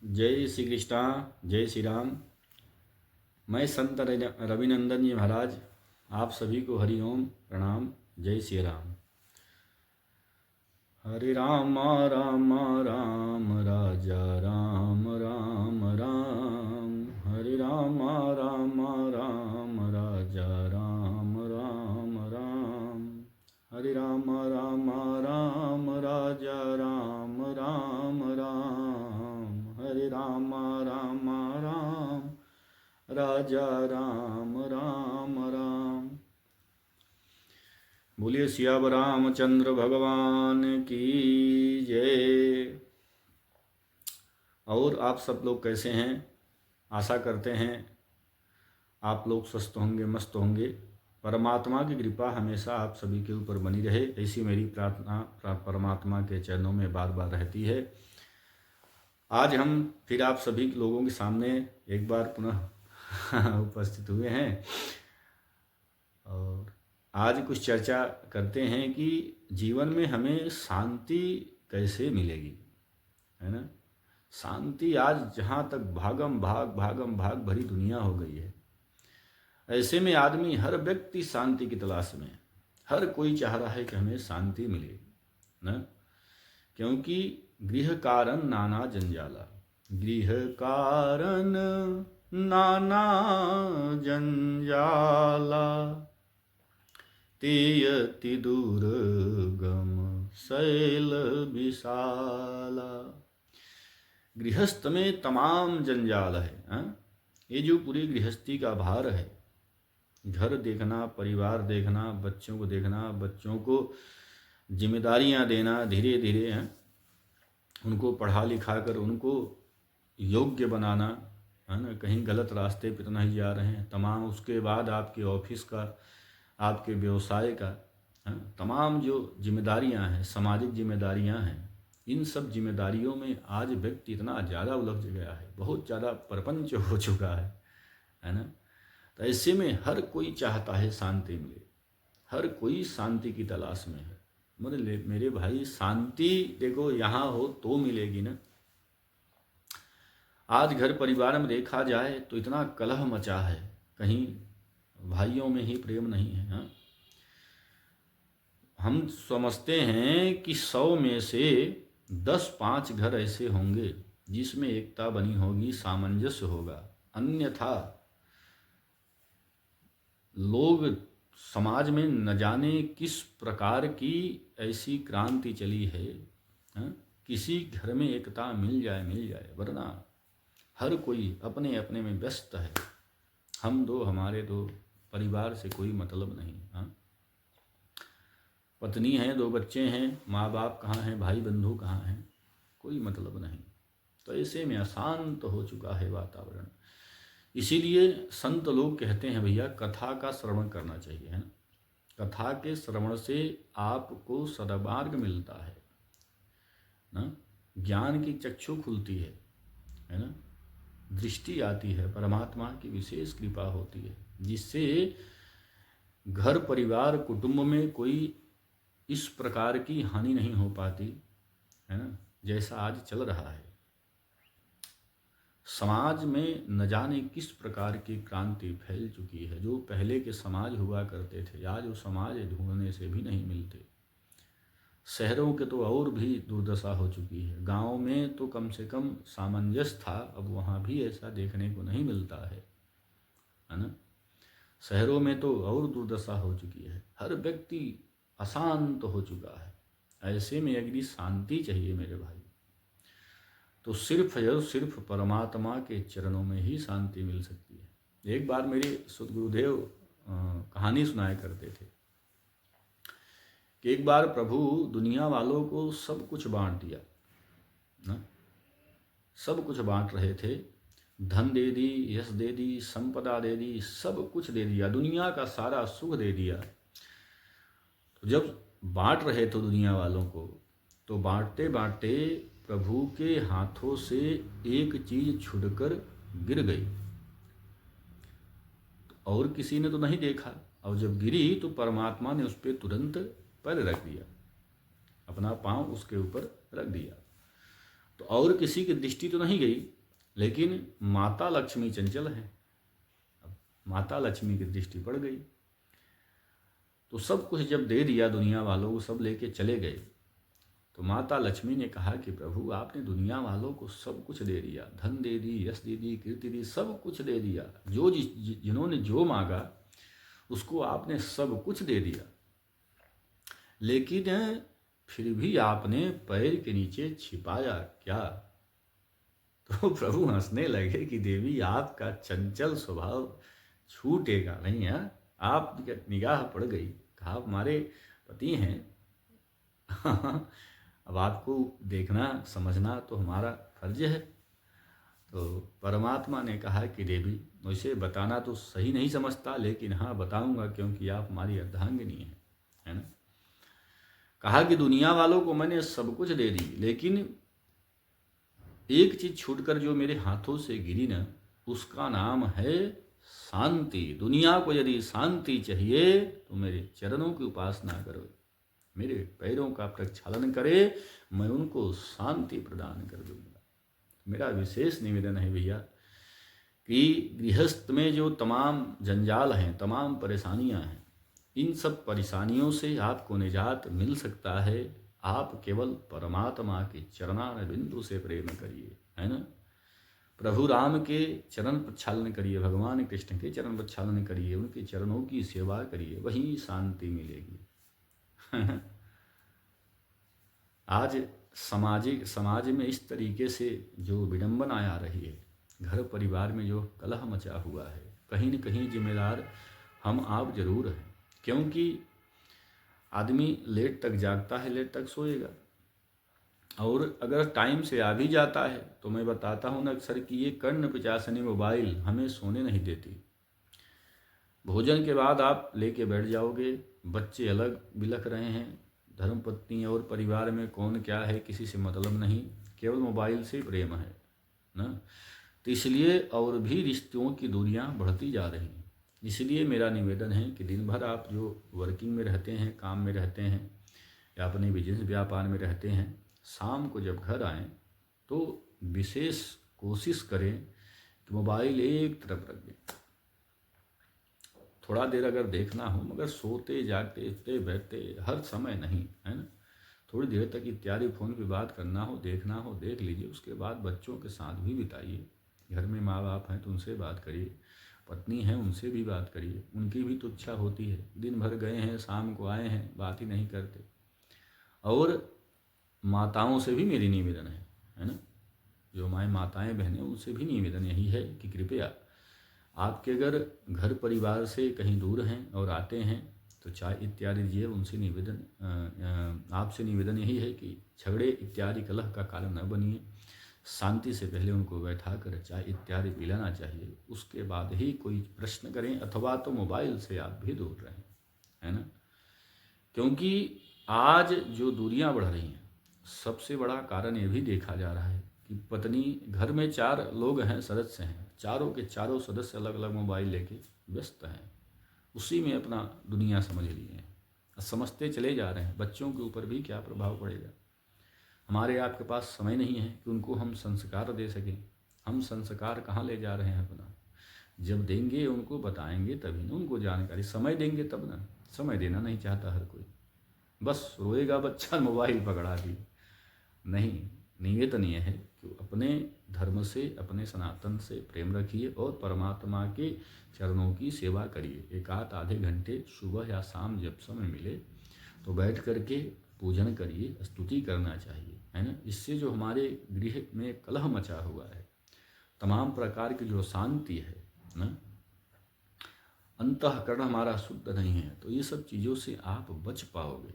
जय श्री कृष्णा, जय श्री राम। मैं संत रविनंदन जी महाराज आप सभी को हरिओम प्रणाम। जय श्री राम। हरे राम राम राम राजा राम राम राम। हरे राम राम राम राजा राम राम राम। हरे राम राम राम राजा राम राम राम। हरे राम राम राम राजा राम राम राम। बोलिए सियावर रामचंद्र भगवान की जय। और आप सब लोग कैसे हैं? आशा करते हैं आप लोग स्वस्थ होंगे, मस्त होंगे। परमात्मा की कृपा हमेशा आप सभी के ऊपर बनी रहे, ऐसी मेरी प्रार्थना परमात्मा के चरणों में बार बार रहती है। आज हम फिर आप सभी लोगों के सामने एक बार पुनः उपस्थित हुए हैं और आज कुछ चर्चा करते हैं कि जीवन में हमें शांति कैसे मिलेगी, है ना। शांति आज जहाँ तक भागम भाग भरी दुनिया हो गई है, ऐसे में आदमी, हर व्यक्ति शांति की तलाश में, हर कोई चाह रहा है कि हमें शांति मिले ना। क्योंकि गृह कारण नाना जंजाला, गृह कारण नाना जंजाला, तेयति दुर्गम शैल विशाला। गृहस्थ में तमाम जंजाल है, ये जो पूरी गृहस्थी का भार है, घर देखना, परिवार देखना, बच्चों को देखना, बच्चों को जिम्मेदारियां देना, धीरे धीरे उनको पढ़ा लिखा कर उनको योग्य बनाना, है ना। कहीं गलत रास्ते पर तो नहीं जा रहे हैं, तमाम उसके बाद आपके ऑफिस का, आपके व्यवसाय का, तमाम जो जिम्मेदारियां हैं, सामाजिक जिम्मेदारियां हैं, इन सब जिम्मेदारियों में आज व्यक्ति इतना ज़्यादा उलझ गया है, बहुत ज़्यादा प्रपंच हो चुका है ना। तो ऐसे में हर कोई चाहता है शांति मिले, हर कोई शांति की तलाश में है। मतलब मेरे भाई, शांति देखो यहाँ हो तो मिलेगी ना। आज घर परिवार में देखा जाए तो इतना कलह मचा है, कहीं भाइयों में ही प्रेम नहीं है, हाँ? हम समझते हैं कि 100 में से 10-5 घर ऐसे होंगे जिसमें एकता बनी होगी, सामंजस्य होगा, अन्यथा लोग समाज में न जाने किस प्रकार की ऐसी क्रांति चली है, हाँ? किसी घर में एकता मिल जाए, वरना हर कोई अपने अपने में व्यस्त है। हम दो, हमारे दो, परिवार से कोई मतलब नहीं, हाँ? पत्नी है, 2 बच्चे हैं, माँ बाप कहाँ हैं, भाई बंधु कहाँ हैं, कोई मतलब नहीं। तो ऐसे में अशांत हो चुका है वातावरण। इसीलिए संत लोग कहते हैं भैया, कथा का श्रवण करना चाहिए, है ना। कथा के श्रवण से आपको सद्मार्ग मिलता है ना, ज्ञान की चक्षु खुलती है ना, दृष्टि आती है, परमात्मा की विशेष कृपा होती है, जिससे घर परिवार कुटुंब में कोई इस प्रकार की हानि नहीं हो पाती, है ना, जैसा आज चल रहा है। समाज में न जाने किस प्रकार की क्रांति फैल चुकी है। जो पहले के समाज हुआ करते थे, आज वो समाज ढूंढने से भी नहीं मिलते। शहरों के तो और भी दुर्दशा हो चुकी है। गांव में तो कम से कम सामंजस्य था, अब वहाँ भी ऐसा देखने को नहीं मिलता है ना। शहरों में तो और दुर्दशा हो चुकी है, हर व्यक्ति अशांत हो चुका है। ऐसे में यदि शांति चाहिए मेरे भाई, तो सिर्फ परमात्मा के चरणों में ही शांति मिल सकती है। एक बार मेरे सद्गुरुदेव कहानी सुनाया करते थे कि एक बार प्रभु दुनिया वालों को सब कुछ बांट दिया ना, सब कुछ बांट रहे थे, धन दे दी, यश दे दी, संपदा दे दी, सब कुछ दे दिया, दुनिया का सारा सुख दे दिया। तो जब बांट रहे थे दुनिया वालों को, तो बांटते बांटते प्रभु के हाथों से एक चीज छुटकर गिर गई, और किसी ने तो नहीं देखा, और जब गिरी तो परमात्मा ने उस पर तुरंत पैर रख दिया, अपना पांव उसके ऊपर रख दिया। तो और किसी की दृष्टि तो नहीं गई, लेकिन माता लक्ष्मी चंचल है। अब माता लक्ष्मी की दृष्टि पड़ गई, तो सब कुछ जब दे दिया दुनिया वालों को, सब लेके चले गए, तो माता लक्ष्मी ने कहा कि प्रभु आपने दुनिया वालों को सब कुछ दे दिया, धन दे दी, यश दे दी, कीर्ति दी, सब कुछ दे दिया, जो जिन्होंने जो मांगा उसको आपने सब कुछ दे दिया, लेकिन फिर भी आपने पैर के नीचे छिपाया क्या? तो प्रभु हंसने लगे कि देवी आपका चंचल स्वभाव छूटेगा नहीं है। आप निगाह पड़ गई, कहा हमारे पति हैं अब आपको देखना समझना तो हमारा फर्ज है। तो परमात्मा ने कहा कि देवी मुझे बताना तो सही नहीं समझता, लेकिन हाँ बताऊंगा, क्योंकि आप हमारी अर्धांगिनी हैं, है ना। कहा कि दुनिया वालों को मैंने सब कुछ दे दी, लेकिन एक चीज छूटकर जो मेरे हाथों से गिरी ना, उसका नाम है शांति। दुनिया को यदि शांति चाहिए तो मेरे चरणों की उपासना करो, मेरे पैरों का प्रक्षालन करे, मैं उनको शांति प्रदान कर दूंगा। मेरा विशेष निवेदन है भैया कि गृहस्थ में जो तमाम जंजाल हैं, तमाम परेशानियां हैं, इन सब परेशानियों से आपको निजात मिल सकता है। आप केवल परमात्मा के चरणार बिंदु से प्रेम करिए, है ना। प्रभु राम के चरण प्रक्षालन करिए, भगवान कृष्ण के चरण प्रक्षालन करिए, उनके चरणों की सेवा करिए, वहीं शांति मिलेगी। आज समाज में इस तरीके से जो विडंबना आ रही है, घर परिवार में जो कलह मचा हुआ है, कहीं न कहीं जिम्मेदार हम आप जरूर हैं, क्योंकि आदमी लेट तक जागता है, लेट तक सोएगा, और अगर टाइम से आ भी जाता है तो मैं बताता हूँ ना अक्सर कि ये कर्ण पिशाचिनी मोबाइल हमें सोने नहीं देती। भोजन के बाद आप लेके बैठ जाओगे, बच्चे अलग बिलख रहे हैं, धर्मपत्नी और परिवार में कौन क्या है किसी से मतलब नहीं, केवल मोबाइल से प्रेम है ना। तो इसलिए और भी रिश्तों की दूरियां बढ़ती जा रही हैं। इसलिए मेरा निवेदन है कि दिन भर आप जो वर्किंग में रहते हैं, काम में रहते हैं, या अपने बिजनेस व्यापार में रहते हैं, शाम को जब घर आएँ तो विशेष कोशिश करें कि मोबाइल एक तरफ रख दें। थोड़ा देर अगर देखना हो, मगर सोते जागते उठते बैठते हर समय नहीं, है ना। थोड़ी देर तक इत्यादि फ़ोन पे बात करना हो, देखना हो, देख लीजिए। उसके बाद बच्चों के साथ भी बिताइए, घर में माँ बाप हैं तो उनसे बात करिए, पत्नी हैं उनसे भी बात करिए, उनकी भी तो इच्छा होती है। दिन भर गए हैं, शाम को आए हैं, बात ही नहीं करते। और माताओं से भी मेरी निवेदन है ना, जो हमारी माताएं बहनें, उनसे भी निवेदन यही है कि कृपया आपके अगर घर परिवार से कहीं दूर हैं और आते हैं तो चाय इत्यादि दीजिए। उनसे निवेदन आपसे निवेदन यही है कि झगड़े इत्यादि कलह का कारण न बनिए। शांति से पहले उनको बैठा कर चाय इत्यादि पिलाना चाहिए, उसके बाद ही कोई प्रश्न करें, अथवा तो मोबाइल से आप भी दूर रहें, है ना। क्योंकि आज जो दूरियां बढ़ रही हैं, सबसे बड़ा कारण ये भी देखा जा रहा है कि पत्नी, घर में 4 लोग हैं, सदस्य हैं, चारों के चारों सदस्य अलग अलग मोबाइल लेके व्यस्त हैं, उसी में अपना दुनिया समझ लिए हैं, समझते चले जा रहे हैं। बच्चों के ऊपर भी क्या प्रभाव पड़ेगा। हमारे आपके पास समय नहीं है कि उनको हम संस्कार दे सकें। हम संस्कार कहाँ ले जा रहे हैं अपना, जब देंगे उनको बताएंगे तभी ना उनको जानकारी, समय देंगे तब ना। समय देना नहीं चाहता हर कोई, बस रोएगा बच्चा मोबाइल पकड़ा दी। नहीं, निवेदन यह है कि अपने धर्म से, अपने सनातन से प्रेम रखिए और परमात्मा के चरणों की सेवा करिए। एक आधे घंटे सुबह या शाम जब समय मिले तो बैठ करके पूजन करिए, स्तुति करना चाहिए, है ना। इससे जो हमारे गृह में कलह मचा हुआ है, तमाम प्रकार की जो शांति है ना, अंतःकरण हमारा शुद्ध नहीं है, तो ये सब चीज़ों से आप बच पाओगे।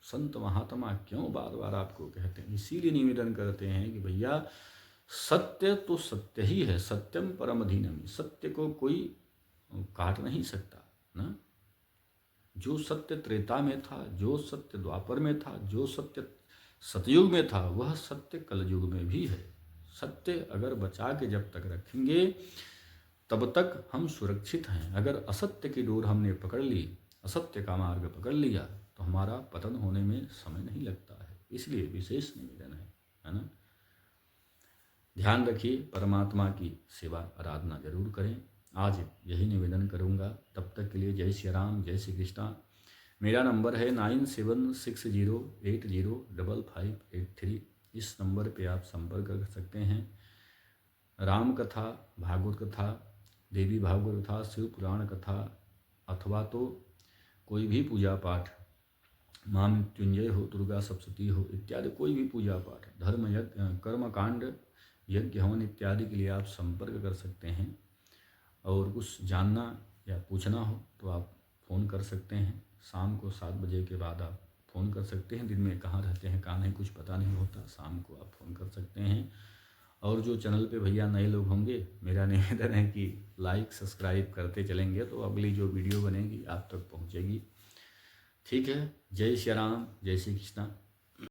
संत महात्मा क्यों बार बार आपको कहते हैं, इसीलिए निवेदन करते हैं कि भैया सत्य तो सत्य ही है, सत्यम परम धीनम। सत्य को कोई काट नहीं सकता ना। जो सत्य त्रेता में था, जो सत्य द्वापर में था, जो सत्य सतयुग में था, वह सत्य कलयुग में भी है। सत्य अगर बचा के जब तक रखेंगे तब तक हम सुरक्षित हैं। अगर असत्य की डोर हमने पकड़ ली, असत्य का मार्ग पकड़ लिया, तो हमारा पतन होने में समय नहीं लगता है। इसलिए विशेष निवेदन है ना। ध्यान रखिए, परमात्मा की सेवा आराधना जरूर करें। आज यही निवेदन करूँगा। तब तक के लिए जय श्री राम, जय श्री कृष्णा। मेरा नंबर है 9760805583। इस नंबर पे आप संपर्क कर सकते हैं। राम कथा, भागवत कथा, देवी भागवत कथा, शिव पुराण कथा, अथवा तो कोई भी पूजा पाठ, माँ मृत्युंजय हो, दुर्गा सप्तशती हो, इत्यादि कोई भी पूजा पाठ, धर्म यज्ञ, कर्म कांड, यज्ञ हवन इत्यादि के लिए आप संपर्क कर सकते हैं। और कुछ जानना या पूछना हो तो आप फ़ोन कर सकते हैं। शाम को 7 बजे के बाद आप फ़ोन कर सकते हैं। दिन में कहाँ रहते हैं कहाँ नहीं कुछ पता नहीं होता, शाम को आप फ़ोन कर सकते हैं। और जो चैनल पे भैया नए लोग होंगे, मेरा निवेदन है कि लाइक सब्सक्राइब करते चलेंगे तो अगली जो वीडियो बनेगी आप तक पहुँचेगी। ठीक है, जय श्री राम, जय श्री कृष्णा।